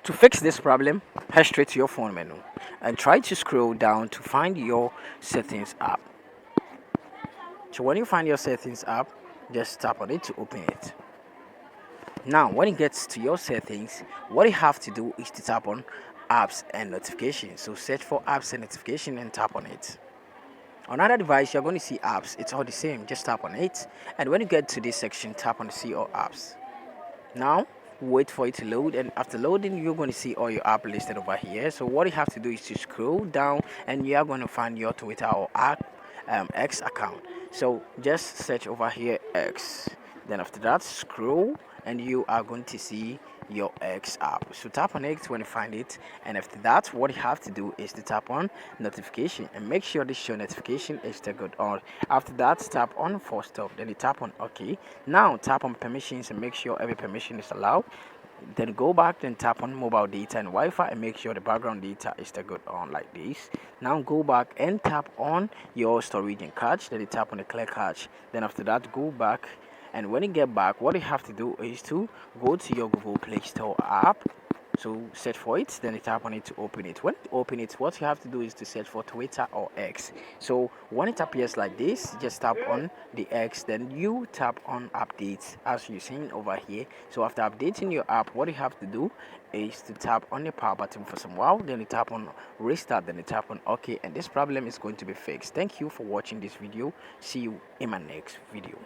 To fix this problem, head straight to your phone menu and try to scroll down to find your settings app. So when you find your settings app, just tap on it to open it. Now, when it gets to your settings, what you have to do is to tap on apps and notifications. So search for apps and notification and tap on it. On other device, you're going to see apps. It's all the same. Just tap on it. And when you get to this section, tap on see all apps. Now, wait for it to load, and after loading, you're going to see all your app listed over here. So what you have to do is to scroll down, and you are going to find your Twitter or app X account. So just search over here X. Then after that, scroll, and you are going to see your X app. So tap on X when you find it, and after that, what you have to do is to tap on notification and make sure this show notification is still good on. After that, tap on force stop. Then you tap on OK. Now tap on permissions and make sure every permission is allowed. Then go back, then tap on mobile data and Wi-Fi and make sure the background data is still good on like this. Now go back and tap on your storage and cache. Then you tap on the clear cache. Then after that, go back, and when you get back, what you have to do is to go to your Google Play Store app. So search for it, then you tap on it to open it. When you open it, what you have to do is to search for Twitter or X. So when it appears like this, just tap on the X, then you tap on updates as you're seeing over here. So after updating your app, what you have to do is to tap on the power button for some while, then you tap on restart, then you tap on OK, and this problem is going to be fixed. Thank you for watching this video. See you in my next video.